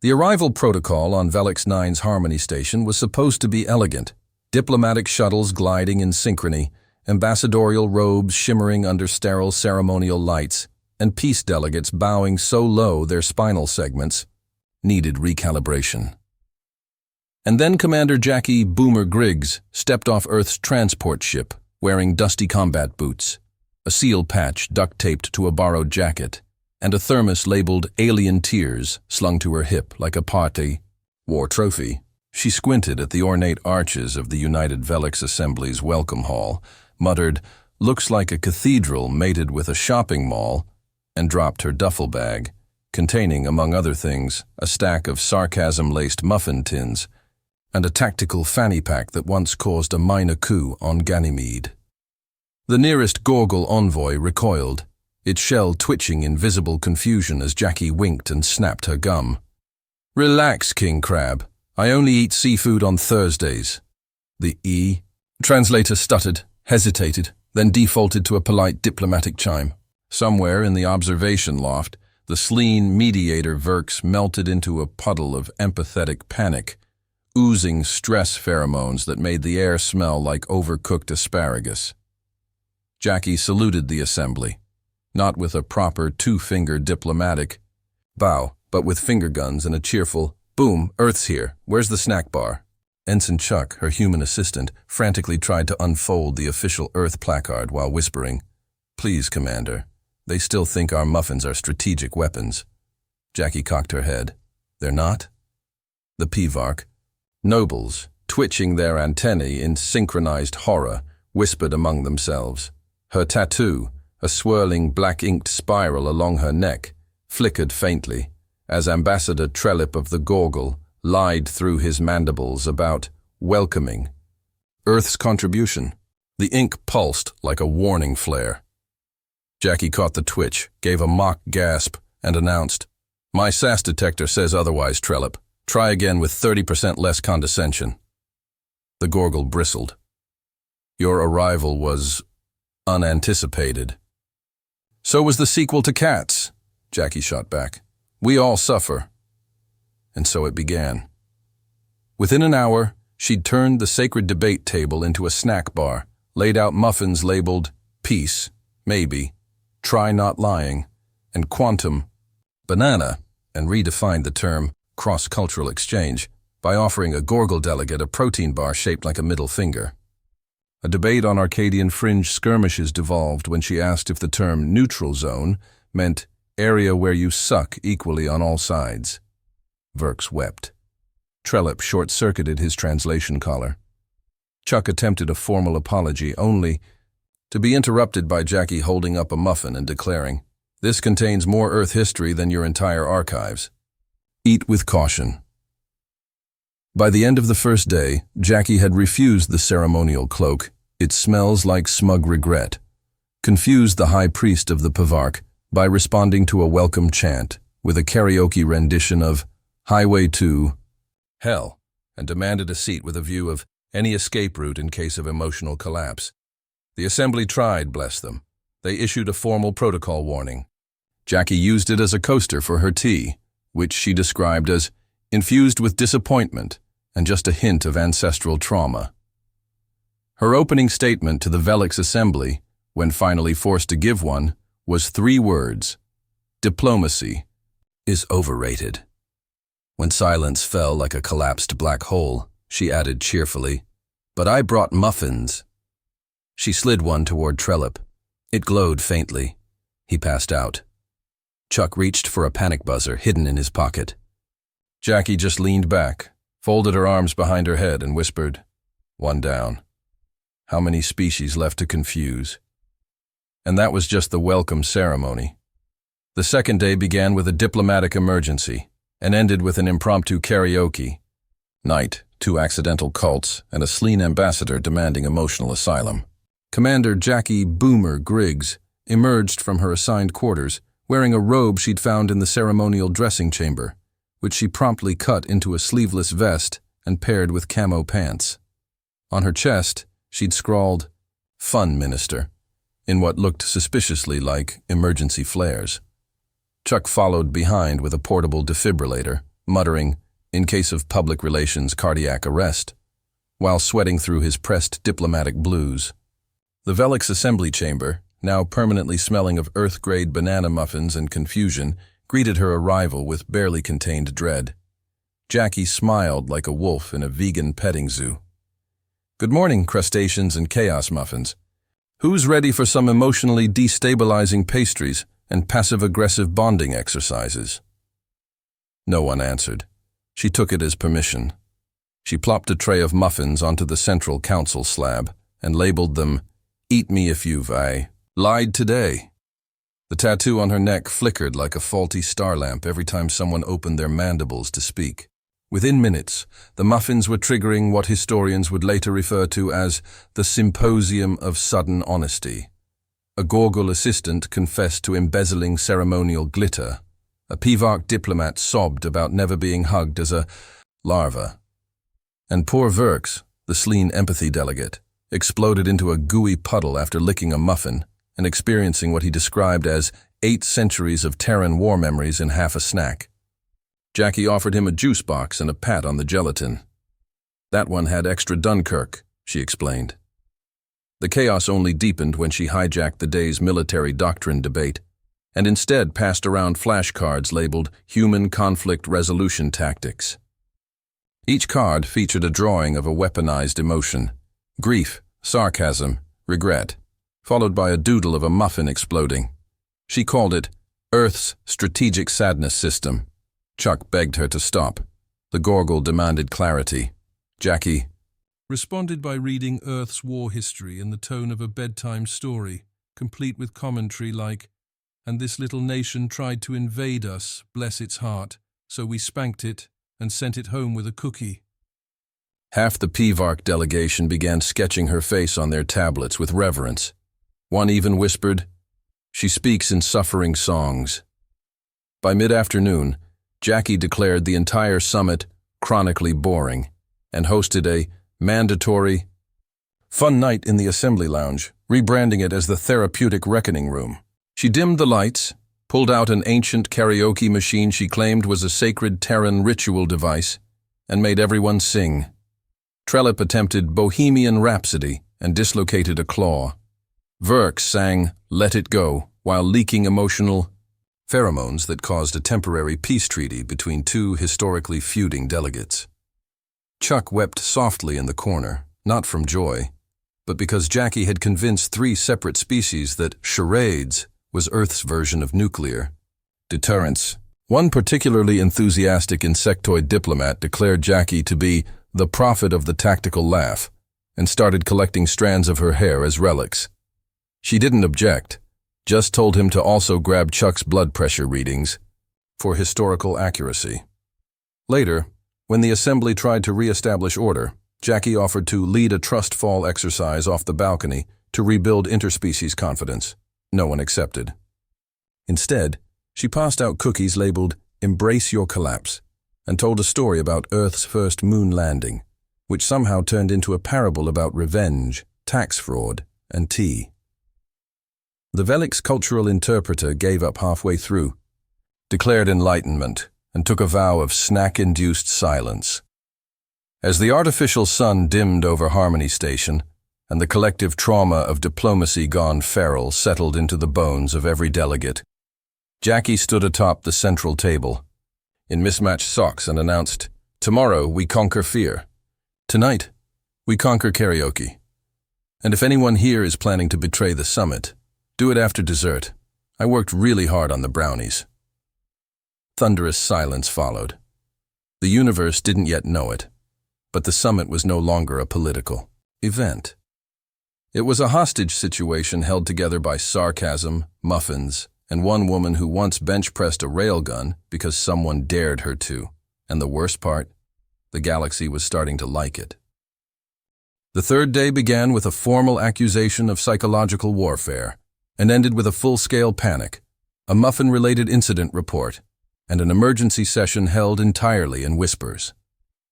The arrival protocol on Velix 9's Harmony Station was supposed to be elegant. Diplomatic shuttles gliding in synchrony, ambassadorial robes shimmering under sterile ceremonial lights, and peace delegates bowing so low their spinal segments needed recalibration. And then Commander Jackie Boomer Griggs stepped off Earth's transport ship, wearing dusty combat boots, a seal patch duct-taped to a borrowed jacket, and a thermos labeled Alien Tears slung to her hip like a party war trophy. She squinted at the ornate arches of the United Velix Assembly's welcome hall, muttered, "Looks like a cathedral mated with a shopping mall," and dropped her duffel bag, containing, among other things, a stack of sarcasm-laced muffin tins and a tactical fanny pack that once caused a minor coup on Ganymede. The nearest Gorgle envoy recoiled, its shell twitching in visible confusion as Jackie winked and snapped her gum. "Relax, King Crab. I only eat seafood on Thursdays." The translator stuttered, hesitated, then defaulted to a polite diplomatic chime. Somewhere in the observation loft, the sleek mediator Verks melted into a puddle of empathetic panic, oozing stress pheromones that made the air smell like overcooked asparagus. Jackie saluted the assembly, not with a proper two-finger diplomatic bow, but with finger guns and a cheerful, "Boom, Earth's here, where's the snack bar?" Ensign Chuck, her human assistant, frantically tried to unfold the official Earth placard while whispering, "Please, Commander, they still think our muffins are strategic weapons." Jackie cocked her head. "They're not?" The Pivark, nobles, twitching their antennae in synchronized horror, whispered among themselves. Her tattoo, a swirling black-inked spiral along her neck, flickered faintly as Ambassador Trellip of the Gorgle lied through his mandibles about welcoming Earth's contribution. The ink pulsed like a warning flare. Jackie caught the twitch, gave a mock gasp, and announced, "My SAS detector says otherwise, Trellip. Try again with 30% less condescension." The Gorgle bristled. "Your arrival was unanticipated." "So was the sequel to Cats," Jackie shot back. "We all suffer." And so it began. Within an hour, she'd turned the sacred debate table into a snack bar, laid out muffins labeled "Peace," "Maybe," "Try Not Lying," and "Quantum Banana," and redefined the term cross-cultural exchange by offering a Gorgle delegate a protein bar shaped like a middle finger. A debate on Arcadian fringe skirmishes devolved when she asked if the term neutral zone meant area where you suck equally on all sides. Verks wept. Trellip short-circuited his translation collar. Chuck attempted a formal apology, only to be interrupted by Jackie holding up a muffin and declaring, "This contains more Earth history than your entire archives. Eat with caution." By the end of the first day, Jackie had refused the ceremonial cloak. "It smells like smug regret," confused the high priest of the Pivark by responding to a welcome chant with a karaoke rendition of "Highway to Hell," and demanded a seat with a view of any escape route in case of emotional collapse. The assembly tried, bless them. They issued a formal protocol warning. Jackie used it as a coaster for her tea, which she described as infused with disappointment and just a hint of ancestral trauma. Her opening statement to the Velix Assembly, when finally forced to give one, was 3 words: "Diplomacy is overrated." When silence fell like a collapsed black hole, she added cheerfully, "But I brought muffins." She slid one toward Trellip. It glowed faintly. He passed out. Chuck reached for a panic buzzer hidden in his pocket. Jackie just leaned back, folded her arms behind her head, and whispered, "One down. How many species left to confuse?" And that was just the welcome ceremony. The second day began with a diplomatic emergency and ended with an impromptu karaoke night, 2 accidental cults, and a sleek ambassador demanding emotional asylum. Commander Jackie Boomer Griggs emerged from her assigned quarters, wearing a robe she'd found in the ceremonial dressing chamber, which she promptly cut into a sleeveless vest and paired with camo pants. On her chest, she'd scrawled, "Fun Minister," in what looked suspiciously like emergency flares. Chuck followed behind with a portable defibrillator, muttering, in case of public relations cardiac arrest, while sweating through his pressed diplomatic blues. The Velix assembly chamber, now permanently smelling of Earth-grade banana muffins and confusion, greeted her arrival with barely contained dread. Jackie smiled like a wolf in a vegan petting zoo. "Good morning, crustaceans and chaos muffins. Who's ready for some emotionally destabilizing pastries and passive-aggressive bonding exercises?" No one answered. She took it as permission. She plopped a tray of muffins onto the central council slab and labeled them, "Eat me if you've lied today." The tattoo on her neck flickered like a faulty star lamp every time someone opened their mandibles to speak. Within minutes, the muffins were triggering what historians would later refer to as the Symposium of Sudden Honesty. A Gorgul assistant confessed to embezzling ceremonial glitter. A Pivark diplomat sobbed about never being hugged as a larva. And poor Verks, the Sleen empathy delegate, exploded into a gooey puddle after licking a muffin and experiencing what he described as 8 centuries of Terran war memories in half a snack. Jackie offered him a juice box and a pat on the gelatin. "That one had extra Dunkirk," she explained. The chaos only deepened when she hijacked the day's military doctrine debate and instead passed around flashcards labeled Human Conflict Resolution Tactics. Each card featured a drawing of a weaponized emotion: grief, sarcasm, regret, followed by a doodle of a muffin exploding. She called it Earth's Strategic Sadness System. Chuck begged her to stop. The Gorgul demanded clarity. Jackie responded by reading Earth's war history in the tone of a bedtime story, complete with commentary like, "And this little nation tried to invade us, bless its heart, so we spanked it and sent it home with a cookie." Half the Pivark delegation began sketching her face on their tablets with reverence. One even whispered, "She speaks in suffering songs." By mid-afternoon, Jackie declared the entire summit chronically boring and hosted a mandatory fun night in the assembly lounge, rebranding it as the Therapeutic Reckoning Room. She dimmed the lights, pulled out an ancient karaoke machine she claimed was a sacred Terran ritual device, and made everyone sing. Trellip attempted Bohemian Rhapsody and dislocated a claw. Verks sang Let It Go while leaking emotional pheromones that caused a temporary peace treaty between 2 historically feuding delegates. Chuck wept softly in the corner, not from joy, but because Jackie had convinced 3 separate species that charades was Earth's version of nuclear deterrence. One particularly enthusiastic insectoid diplomat declared Jackie to be the prophet of the tactical laugh and started collecting strands of her hair as relics. She didn't object, just told him to also grab Chuck's blood pressure readings for historical accuracy. Later, when the assembly tried to re-establish order, Jackie offered to lead a trust fall exercise off the balcony to rebuild interspecies confidence. No one accepted. Instead, she passed out cookies labeled Embrace Your Collapse and told a story about Earth's first moon landing, which somehow turned into a parable about revenge, tax fraud, and tea. The Velix cultural interpreter gave up halfway through, declared enlightenment, and took a vow of snack-induced silence. As the artificial sun dimmed over Harmony Station, and the collective trauma of diplomacy gone feral settled into the bones of every delegate, Jackie stood atop the central table, in mismatched socks, and announced, "Tomorrow we conquer fear. Tonight, we conquer karaoke. And if anyone here is planning to betray the summit, do it after dessert. I worked really hard on the brownies." Thunderous silence followed. The universe didn't yet know it, but the summit was no longer a political event. It was a hostage situation held together by sarcasm, muffins, and one woman who once bench-pressed a railgun because someone dared her to. And the worst part, the galaxy was starting to like it. The third day began with a formal accusation of psychological warfare, and ended with a full-scale panic, a muffin-related incident report, and an emergency session held entirely in whispers.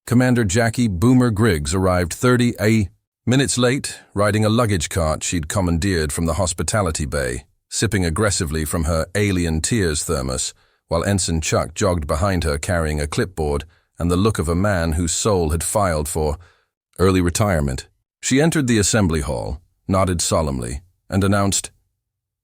Commander Jackie Boomer Griggs arrived 30 minutes late, riding a luggage cart she'd commandeered from the hospitality bay, sipping aggressively from her Alien Tears thermos, while Ensign Chuck jogged behind her carrying a clipboard and the look of a man whose soul had filed for early retirement. She entered the assembly hall, nodded solemnly, and announced,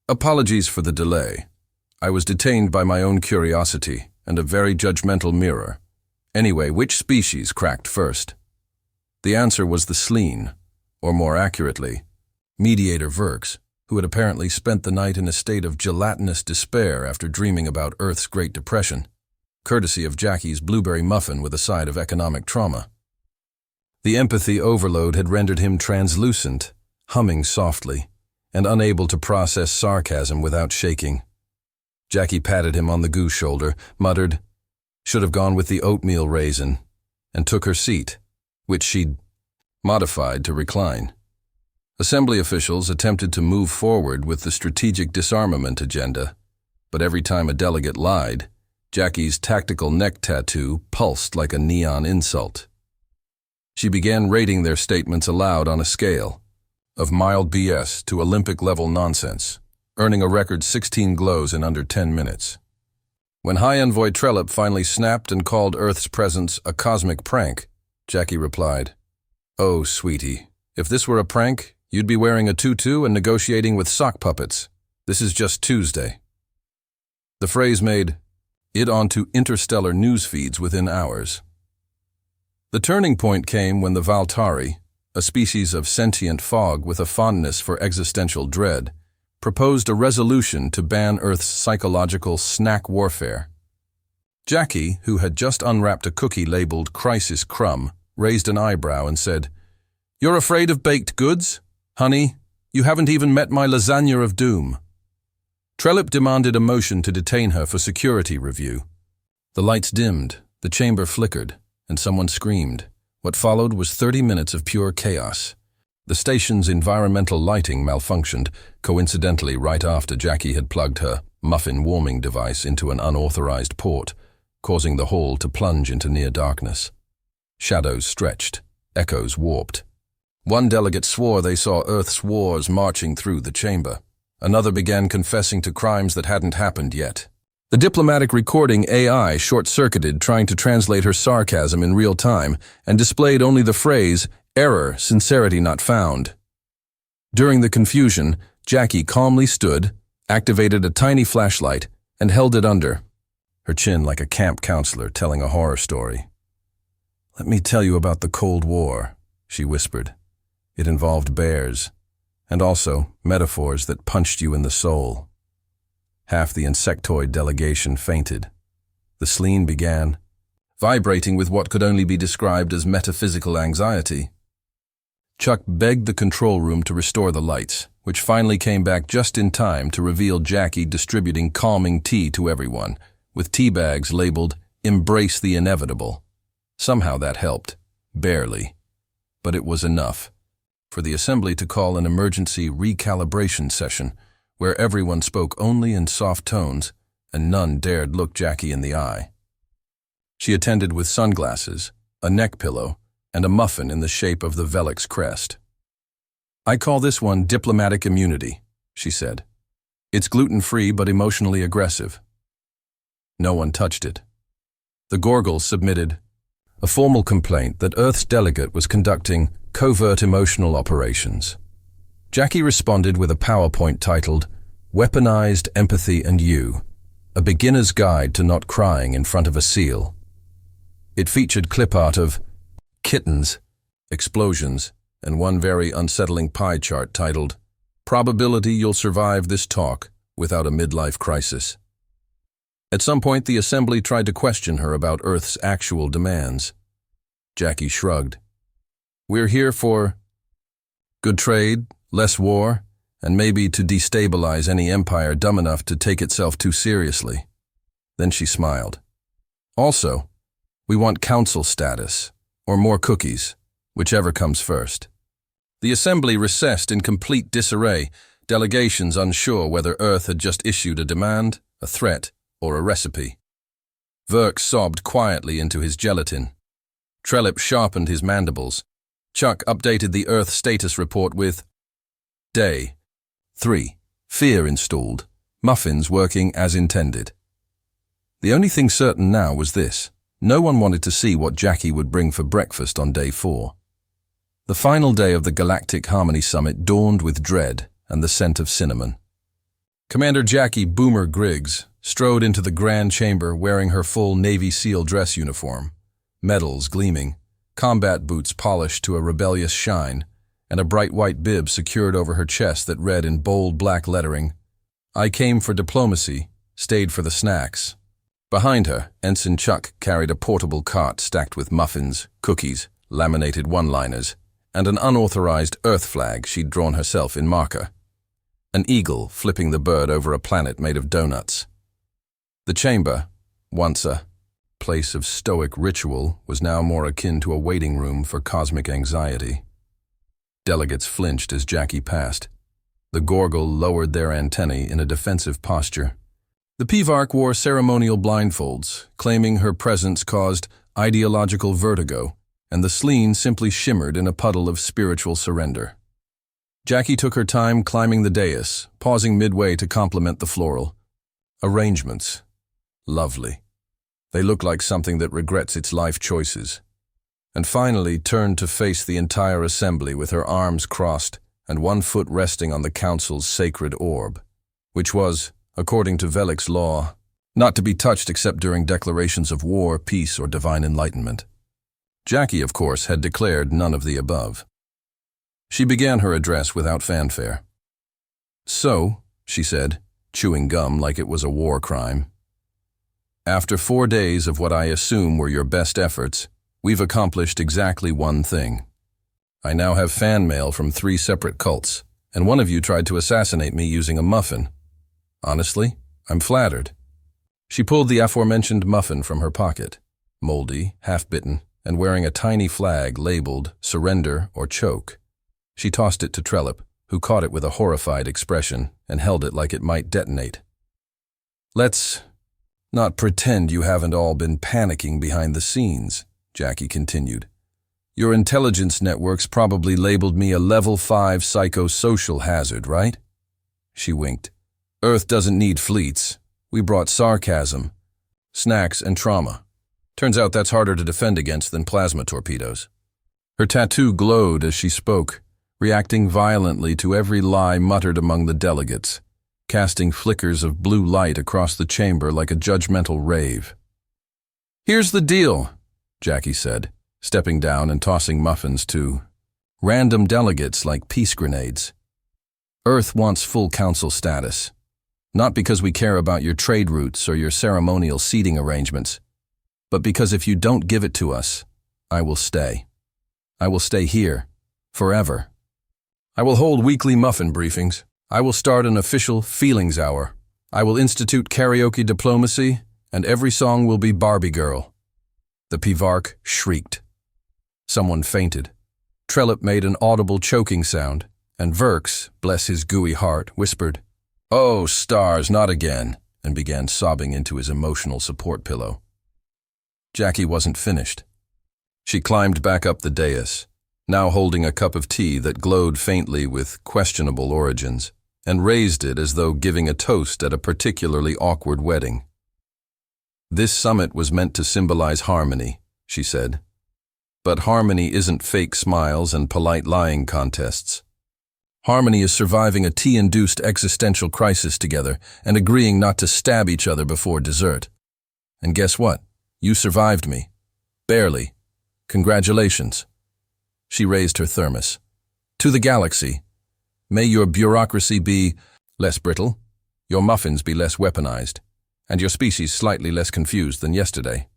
"Apologies for the delay. I was detained by my own curiosity and a very judgmental mirror. Anyway, which species cracked first?" The answer was the Sleen, or more accurately, Mediator Verks, who had apparently spent the night in a state of gelatinous despair after dreaming about Earth's Great Depression, courtesy of Jackie's blueberry muffin with a side of economic trauma. The empathy overload had rendered him translucent, humming softly, and unable to process sarcasm without shaking. Jackie patted him on the goose shoulder, muttered, "Should have gone with the oatmeal raisin," and took her seat, which she'd modified to recline. Assembly officials attempted to move forward with the strategic disarmament agenda, but every time a delegate lied, Jackie's tactical neck tattoo pulsed like a neon insult. She began rating their statements aloud on a scale, of mild BS to Olympic-level nonsense, earning a record 16 glows in under 10 minutes. When High Envoy Trellip finally snapped and called Earth's presence a cosmic prank, Jackie replied, "Oh, sweetie, if this were a prank, you'd be wearing a tutu and negotiating with sock puppets. This is just Tuesday." The phrase made it onto interstellar news feeds within hours. The turning point came when the Valtari, a species of sentient fog with a fondness for existential dread, proposed a resolution to ban Earth's psychological snack warfare. Jackie, who had just unwrapped a cookie labeled Crisis Crumb, raised an eyebrow and said, "You're afraid of baked goods? Honey, you haven't even met my lasagna of doom." Trellip demanded a motion to detain her for security review. The lights dimmed, the chamber flickered, and someone screamed. What followed was 30 minutes of pure chaos. The station's environmental lighting malfunctioned, coincidentally right after Jackie had plugged her muffin warming device into an unauthorized port, causing the hall to plunge into near darkness. Shadows stretched, echoes warped. One delegate swore they saw Earth's wars marching through the chamber. Another began confessing to crimes that hadn't happened yet. The diplomatic recording AI short-circuited, trying to translate her sarcasm in real time, and displayed only the phrase, "Error, sincerity not found." During the confusion, Jackie calmly stood, activated a tiny flashlight, and held it under, her chin like a camp counselor telling a horror story. "Let me tell you about the Cold War," she whispered. "It involved bears, and also metaphors that punched you in the soul." Half the insectoid delegation fainted. The Sleen began, vibrating with what could only be described as metaphysical anxiety. Chuck begged the control room to restore the lights, which finally came back just in time to reveal Jackie distributing calming tea to everyone, with tea bags labeled, "Embrace the Inevitable." Somehow that helped. Barely. But it was enough for the assembly to call an emergency recalibration session, where everyone spoke only in soft tones and none dared look Jackie in the eye. She attended with sunglasses, a neck pillow, and a muffin in the shape of the Velix crest. "I call this one diplomatic immunity," she said. "It's gluten-free but emotionally aggressive." No one touched it. The Gorgles submitted a formal complaint that Earth's delegate was conducting covert emotional operations. Jackie responded with a PowerPoint titled, "Weaponized Empathy and You, a Beginner's Guide to Not Crying in Front of a Seal." It featured clip art of kittens, explosions, and one very unsettling pie chart titled, "Probability You'll Survive This Talk Without a Midlife Crisis." At some point, the assembly tried to question her about Earth's actual demands. Jackie shrugged. "We're here for good trade, less war, and maybe to destabilize any empire dumb enough to take itself too seriously." Then she smiled. "Also, we want council status, or more cookies, whichever comes first." The assembly recessed in complete disarray, delegations unsure whether Earth had just issued a demand, a threat, or a recipe. Verk sobbed quietly into his gelatin. Trellip sharpened his mandibles. Chuck updated the Earth status report with Day 3. Fear installed. Muffins working as intended. The only thing certain now was this. No one wanted to see what Jackie would bring for breakfast on day 4. The final day of the Galactic Harmony Summit dawned with dread and the scent of cinnamon. Commander Jackie Boomer Griggs strode into the grand chamber wearing her full Navy SEAL dress uniform, medals gleaming, combat boots polished to a rebellious shine, and a bright white bib secured over her chest that read in bold black lettering, "I came for diplomacy, stayed for the snacks." Behind her, Ensign Chuck carried a portable cart stacked with muffins, cookies, laminated one-liners, and an unauthorized Earth flag she'd drawn herself in marker. An eagle flipping the bird over a planet made of donuts. The chamber, once a place of stoic ritual, was now more akin to a waiting room for cosmic anxiety. Delegates flinched as Jackie passed. The Gorgle lowered their antennae in a defensive posture. The Pivarch wore ceremonial blindfolds, claiming her presence caused ideological vertigo, and the Sleen simply shimmered in a puddle of spiritual surrender. Jackie took her time climbing the dais, pausing midway to compliment the floral arrangements. Lovely. They look like something that regrets its life choices. And finally turned to face the entire assembly with her arms crossed and one foot resting on the council's sacred orb, which was, according to Velic's law, not to be touched except during declarations of war, peace, or divine enlightenment. Jackie, of course, had declared none of the above. She began her address without fanfare. "So," she said, chewing gum like it was a war crime, "after 4 days of what I assume were your best efforts, we've accomplished exactly one thing. I now have fan mail from 3 separate cults, and one of you tried to assassinate me using a muffin. Honestly, I'm flattered." She pulled the aforementioned muffin from her pocket, moldy, half-bitten, and wearing a tiny flag labeled "Surrender" or "Choke." She tossed it to Trellip, who caught it with a horrified expression and held it like it might detonate. "Let's not pretend you haven't all been panicking behind the scenes," Jackie continued. "Your intelligence networks probably labeled me a level 5 psychosocial hazard, right?" She winked. "Earth doesn't need fleets. We brought sarcasm, snacks, and trauma. Turns out that's harder to defend against than plasma torpedoes." Her tattoo glowed as she spoke, reacting violently to every lie muttered among the delegates, casting flickers of blue light across the chamber like a judgmental rave. "Here's the deal," Jackie said, stepping down and tossing muffins to random delegates like peace grenades. "Earth wants full council status. Not because we care about your trade routes or your ceremonial seating arrangements, but because if you don't give it to us, I will stay. I will stay here, forever. I will hold weekly muffin briefings. I will start an official feelings hour. I will institute karaoke diplomacy, and every song will be Barbie Girl." The Pivarch shrieked. Someone fainted. Trellip made an audible choking sound, and Verx, bless his gooey heart, whispered, "Oh, stars, not again," and began sobbing into his emotional support pillow. Jackie wasn't finished. She climbed back up the dais, now holding a cup of tea that glowed faintly with questionable origins, and raised it as though giving a toast at a particularly awkward wedding. "This summit was meant to symbolize harmony," she said. "But harmony isn't fake smiles and polite lying contests. Harmony is surviving a tea-induced existential crisis together and agreeing not to stab each other before dessert. And guess what? You survived me. Barely. Congratulations." She raised her thermos. "To the galaxy. May your bureaucracy be less brittle, your muffins be less weaponized, and your species slightly less confused than yesterday."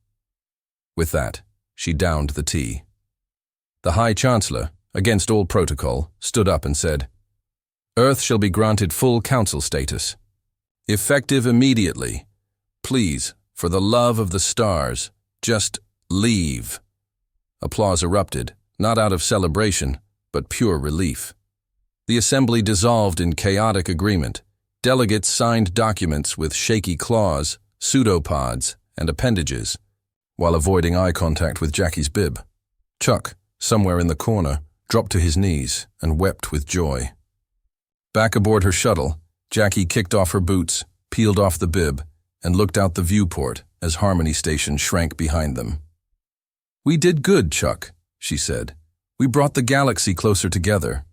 With that, she downed the tea. The High Chancellor, against all protocol, stood up and said, "Earth shall be granted full council status. Effective immediately. Please, for the love of the stars, just leave." Applause erupted, not out of celebration, but pure relief. The assembly dissolved in chaotic agreement. Delegates signed documents with shaky claws, pseudopods, and appendages, while avoiding eye contact with Jackie's bib. Chuck, somewhere in the corner, dropped to his knees and wept with joy. Back aboard her shuttle, Jackie kicked off her boots, peeled off the bib, and looked out the viewport, as Harmony Station shrank behind them. "We did good, Chuck," she said. "We brought the galaxy closer together."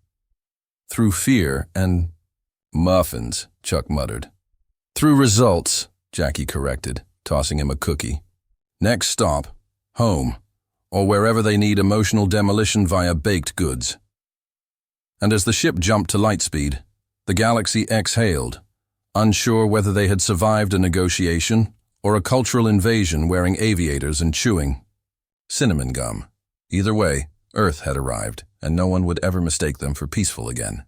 "Through fear and muffins," Chuck muttered. "Through results," Jackie corrected, tossing him a cookie. "Next stop, home, or wherever they need emotional demolition via baked goods." And as the ship jumped to light speed, the galaxy exhaled, unsure whether they had survived a negotiation or a cultural invasion wearing aviators and chewing cinnamon gum. Either way, Earth had arrived, and no one would ever mistake them for peaceful again.